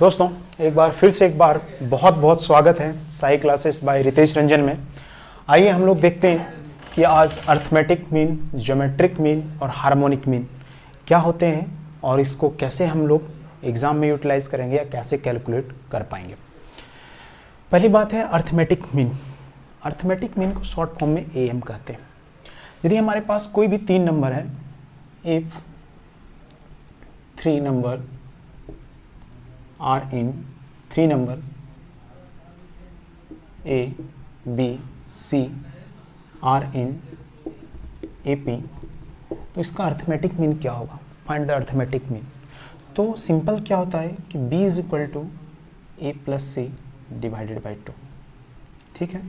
दोस्तों एक बार बहुत बहुत स्वागत है साई क्लासेस बाय रितेश रंजन में। आइए हम लोग देखते हैं कि आज अर्थमेटिक मीन, ज्योमेट्रिक मीन और हार्मोनिक मीन क्या होते हैं और इसको कैसे हम लोग एग्जाम में यूटिलाइज करेंगे या कैसे कैलकुलेट कर पाएंगे। पहली बात है अर्थमेटिक मीन। अर्थमेटिक मीन को शॉर्ट फॉर्म में एएम कहते हैं। यदि हमारे पास कोई भी 3 नंबर है, if 3 number are in 3 numbers A, B, C are in AP, तो इसका अर्थमेटिक मीन क्या होगा? Find the arithmetic mean. तो सिंपल क्या होता है कि B is equal to A plus C divided by 2। ठीक है,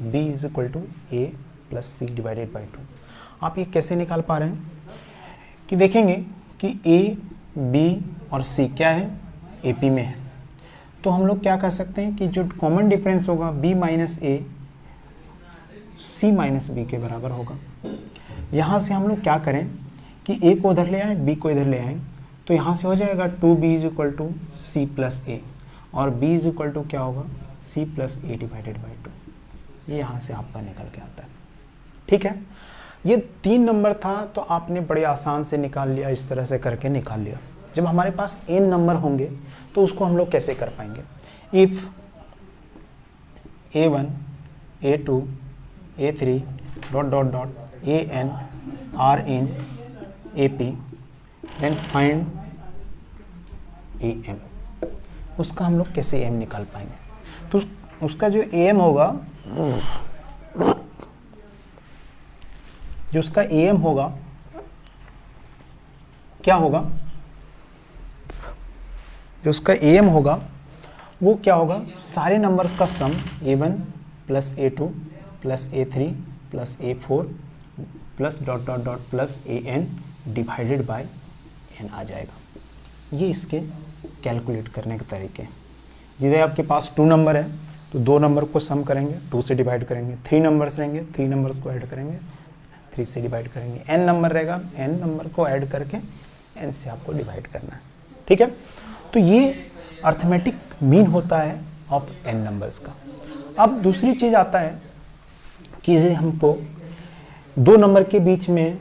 B is equal to A plus C divided by 2। आप ये कैसे निकाल पा रहे हैं कि देखेंगे कि A, B और C क्या है? AP में है। तो हम लोग क्या कह सकते हैं कि जो कॉमन डिफरेंस होगा B माइनस ए C माइनस बी के बराबर होगा। यहाँ से हम लोग क्या करें कि A को उधर ले आए, B को इधर ले आए, तो यहाँ से हो जाएगा 2B is equal to C plus a और B इज इक्वल टू क्या होगा? C plus a divided by 2। ये यहाँ से आपका निकल के आता है। ठीक है, ये 3 नंबर था तो आपने बड़े आसान से निकाल लिया, इस तरह से करके निकाल लिया। जब हमारे पास n नंबर होंगे तो उसको हम लोग कैसे कर पाएंगे? If a1, a2, a3 dot dot dot an are in AP then find am। उसका हम लोग कैसे am निकाल पाएंगे? तो उसका जो am होगा, जो उसका am होगा क्या होगा? जो उसका AM होगा वो क्या होगा? सारे नंबर्स का सम A1 plus A2 plus A3 plus A4 plus dot dot dot plus AN divided by n आ जाएगा। ये इसके कैलकुलेट करने के तरीके हैं। यदि आपके पास 2 नंबर है तो 2 नंबर को सम करेंगे, 2 से डिवाइड करेंगे। 3 नंबर्स रहेंगे, 3 नंबर्स को ऐड करेंगे, 3 से डिवाइड करेंगे। n नंबर रहेगा, n नंबर को ऐड करके n से आपको डिवाइड करना है। ठीक है, तो ये अर्थमेटिक मीन होता है ऑफ n नंबर्स का। अब दूसरी चीज़ आता है कि यदि हमको 2 नंबर के बीच में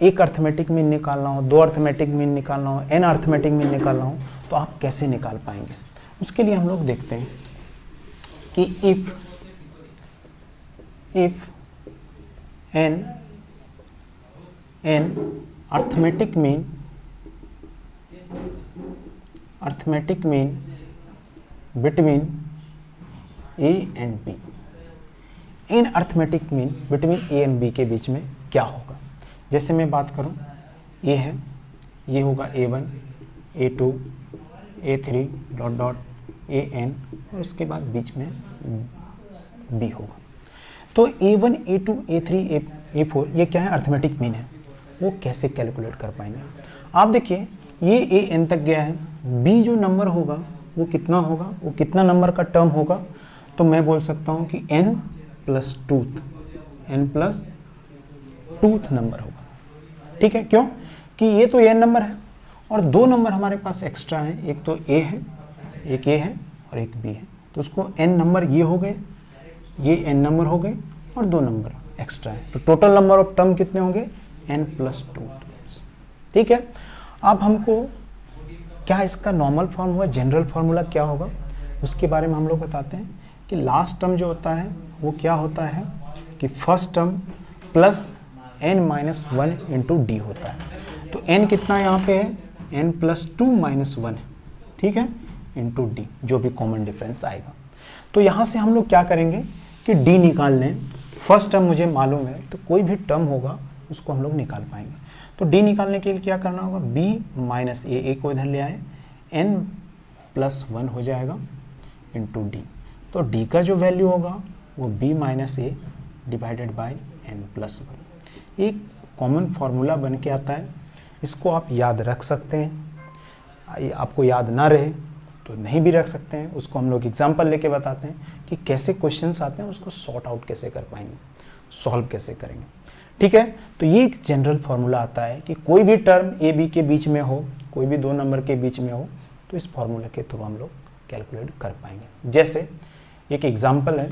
एक अर्थमेटिक मीन निकालना हो, 2 अर्थमेटिक मीन निकालना हो, n अर्थमेटिक मीन निकालना हो, तो आप कैसे निकाल पाएंगे? उसके लिए हम लोग देखते हैं कि if n arithmetic mean between A and B, in arithmetic mean between A and B के बीच में क्या होगा? जैसे मैं बात करूं, A है, ये होगा A1, A2, A3 dot dot AN और उसके बाद बीच में B होगा। तो A1, A2, A3, A4 ये क्या है? अर्थमेटिक मीन है। वो कैसे कैलकुलेट कर पाएंगे? आप देखिए, ये AN तक गया है, B जो नंबर होगा वो कितना होगा? वो कितना नंबर का टर्म होगा? तो मैं बोल सकता हूँ कि n प्लस टूथ नंबर होगा। ठीक है, क्यों? कि ये तो n नंबर है और 2 नंबर हमारे पास एक्स्ट्रा हैं, एक तो A है, एक A है और एक B है, तो उसको n नंबर ये हो गए, ये n नंबर हो गए और 2 नंबर एक्स्ट्रा है, तो टोटल नंबर ऑफ टर्म कितने होंगे? n plus 2। ठीक है, अब हमको क्या इसका नॉर्मल फॉर्म हुआ, जनरल फार्मूला क्या होगा उसके बारे में हम लोग बताते हैं कि लास्ट टर्म जो होता है वो क्या होता है कि first term plus n minus 1 into D होता है। तो n कितना यहाँ पे है? n प्लस 2 माइनस 1 है, ठीक है, इंटू डी, जो भी कॉमन डिफरेंस आएगा। तो यहाँ से हम लोग क्या करेंगे कि d निकाल लें। फर्स्ट टर्म मुझे मालूम है तो कोई भी टर्म होगा उसको हम लोग निकाल पाएंगे। तो d निकालने के लिए क्या करना होगा? b माइनस ए को इधर ले आए, n प्लस 1 हो जाएगा इंटू डी। तो d का जो वैल्यू होगा वो b minus A divided by n plus 1। एक कॉमन फार्मूला बन के आता है, इसको आप याद रख सकते हैं। आपको याद ना रहे तो नहीं भी रख सकते हैं, उसको हम लोग एग्जाम्पल लेके बताते हैं कि कैसे क्वेश्चंस आते हैं, उसको सॉर्ट आउट कैसे कर पाएंगे, सॉल्व कैसे करेंगे। ठीक है, तो ये एक जनरल फार्मूला आता है कि कोई भी टर्म ए बी के बीच में हो, कोई भी 2 नंबर के बीच में हो, तो इस फॉर्मूले के थ्रू हम लोग कैलकुलेट कर पाएंगे। जैसे एक एग्जांपल है,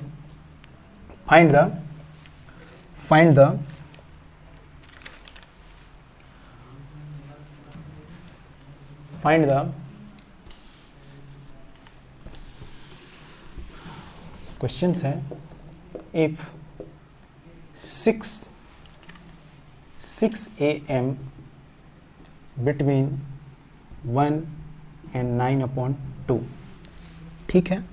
फाइंड द क्वेश्चंस है, इफ 6 AM बिटवीन 1 and 9/2, ठीक है,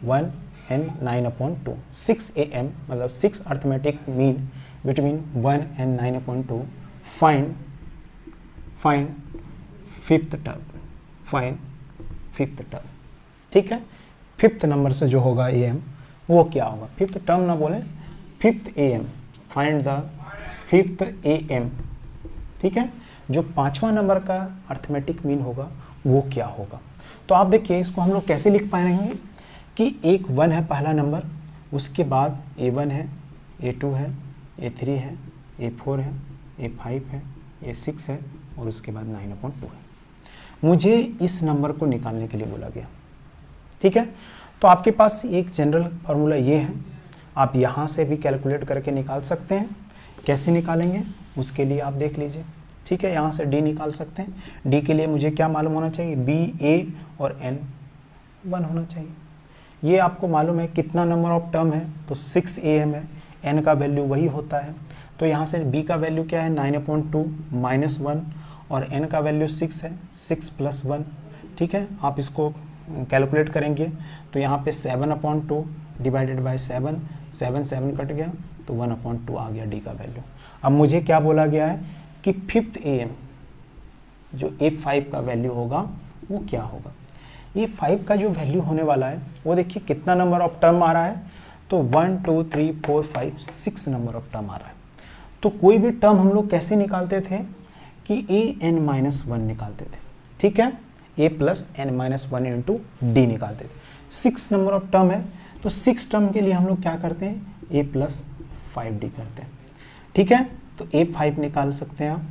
1 and 9/2, 6 AM मतलब 6 arithmetic mean between 1 and 9/2, find fifth term, ठीक है। फिफ्थ नंबर से जो होगा AM वो क्या होगा, फिफ्थ टर्म ना बोले, fifth AM, find the fifth AM, ठीक है। जो पांचवा नंबर का अर्थमेटिक मीन होगा वो क्या होगा। तो आप देखिए इसको हम लोग कैसे लिख पाएंगे कि एक 1 है पहला नंबर, उसके बाद A1 है, A2 है, A3 है, A4 है, A5 है, A6 है और उसके बाद 9/2 है। मुझे इस नंबर को निकालने के लिए बोला गया, ठीक है। तो आपके पास एक जनरल फार्मूला ये है, आप यहाँ से भी कैलकुलेट करके निकाल सकते हैं। कैसे निकालेंगे उसके लिए आप देख लीजिए, ठीक है। यहाँ से D निकाल सकते हैं। D के लिए मुझे क्या मालूम होना चाहिए, B, A और N 1 होना चाहिए। ये आपको मालूम है कितना नंबर ऑफ टर्म है, तो 6 AM है, N का वैल्यू वही होता है। तो यहाँ से B का वैल्यू क्या है 9/2 -1 और N का वैल्यू 6 है, 6 + 1, ठीक है। आप इसको कैलकुलेट करेंगे तो यहाँ पे 7/2 डिवाइडेड बाय 7 कट गया तो 1/2 आ गया D का वैल्यू। अब मुझे क्या बोला गया है कि फिफ्थ AM जो A5 का वैल्यू होगा वो क्या होगा। A5 का जो वैल्यू होने वाला है वो देखिए कितना नंबर ऑफ टर्म आ रहा है, तो 1 2 3 4 5 6 नंबर ऑफ टर्म आ रहा है। तो कोई भी टर्म हम लोग कैसे निकालते थे कि AN-1 निकालते थे, ठीक है, A + N-1 इंटू D निकालते थे। 6 नंबर ऑफ टर्म है तो 6 टर्म के लिए हम लोग क्या करते हैं, A + 5D करते हैं, ठीक है। तो A5 निकाल सकते हैं आप,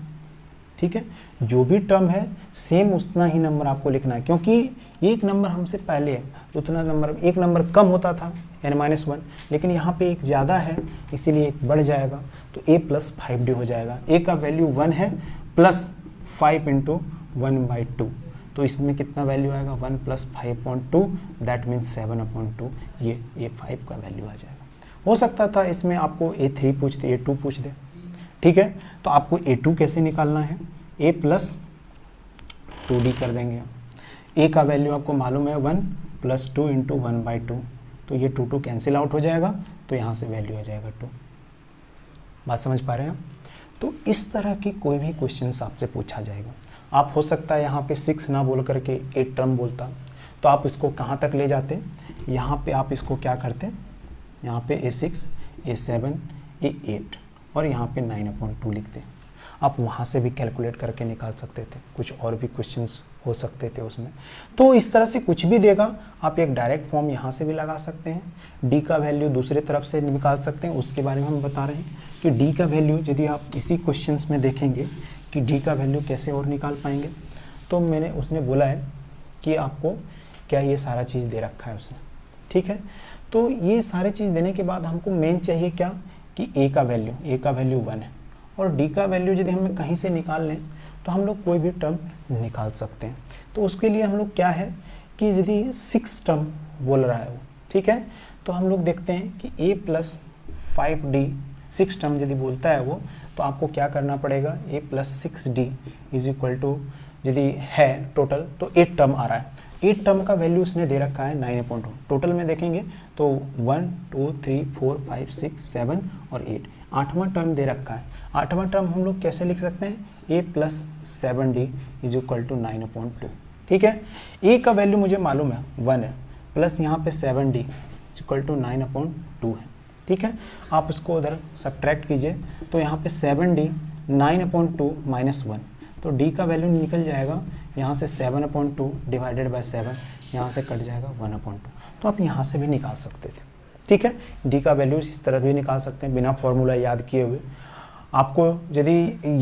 ठीक है। जो भी टर्म है सेम उतना ही नंबर आपको लिखना है, क्योंकि एक नंबर हमसे पहले है उतना नंबर, एक नंबर कम होता था N-1, लेकिन यहाँ पे एक ज़्यादा है इसीलिए एक बढ़ जाएगा, तो A + 5D हो जाएगा। A का वैल्यू 1 है प्लस 5 × 1/2, तो इसमें कितना वैल्यू आएगा 1 + 5/2 दैट मीन्स 7/2, ये A5 का वैल्यू आ जाएगा। हो सकता था इसमें आपको A3 पूछ दे, A2 पूछ दे, ठीक है। तो आपको A2 कैसे निकालना है, A + 2D कर देंगे आप। A का वैल्यू आपको मालूम है 1 + 2 × 1/2, तो ये 2 कैंसिल आउट हो जाएगा, तो यहाँ से वैल्यू आ जाएगा 2। बात समझ पा रहे हैं आप। तो इस तरह की कोई भी क्वेश्चंस आपसे पूछा जाएगा। आप हो सकता है यहाँ पे 6 ना बोल करके 8 टर्म बोलता, तो आप इसको कहाँ तक ले जाते, यहाँ पे आप इसको क्या करते, यहाँ पे A6 A7 A8 और यहाँ पे 9/2 लिखते। आप वहाँ से भी कैलकुलेट करके निकाल सकते थे, कुछ और भी क्वेश्चंस हो सकते थे उसमें। तो इस तरह से कुछ भी देगा, आप एक डायरेक्ट फॉर्म यहाँ से भी लगा सकते हैं। डी का वैल्यू दूसरे तरफ से निकाल सकते हैं, उसके बारे में हम बता रहे हैं कि डी का वैल्यू यदि आप इसी क्वेश्चंस में देखेंगे कि डी का वैल्यू कैसे और निकाल पाएंगे, तो उसने बोला है कि आपको क्या ये सारा चीज़ दे रखा है उसने, ठीक है। तो ये सारे चीज़ देने के बाद हमको मेन चाहिए क्या कि ए का वैल्यू 1 है और डी का वैल्यू यदि हमें कहीं से निकाल लें तो हम लोग कोई भी टर्म निकाल सकते हैं। तो उसके लिए हम लोग क्या है कि यदि 6 टर्म बोल रहा है वो, ठीक है, तो हम लोग देखते हैं कि A + 5D 6 टर्म यदि बोलता है वो, तो आपको क्या करना पड़ेगा, A + 6D = यदि है टोटल तो 8 टर्म आ रहा है। 8 टर्म का वैल्यू उसने दे रखा है 9/2। टोटल में देखेंगे तो 1 2 3 4 5 6 7 और 8, 8वां टर्म दे रखा है। 8वां टर्म हम लोग कैसे लिख सकते हैं, A + 7D = 9/2, ठीक है। A का वैल्यू मुझे मालूम है 1 है, प्लस यहाँ पे 7D = 9/2 है, ठीक है। आप उसको उधर सब्ट्रैक्ट कीजिए तो यहाँ पे 7D 9/2 - 1, तो D का वैल्यू निकल जाएगा यहाँ से 7/2 डिवाइडेड बाय 7, यहाँ से कट जाएगा 1/2। तो आप यहाँ से भी निकाल सकते थे, ठीक है। D का वैल्यू इस तरह भी निकाल सकते हैं बिना फॉर्मूला याद किए हुए। आपको यदि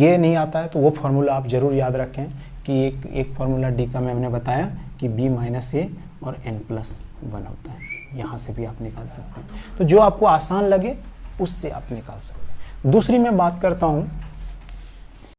ये नहीं आता है तो वो फार्मूला आप ज़रूर याद रखें कि एक फॉर्मूला डी का मैंने बताया कि b माइनस ए और n+1 होता है, यहाँ से भी आप निकाल सकते हैं। तो जो आपको आसान लगे उससे आप निकाल सकते हैं। दूसरी मैं बात करता हूँ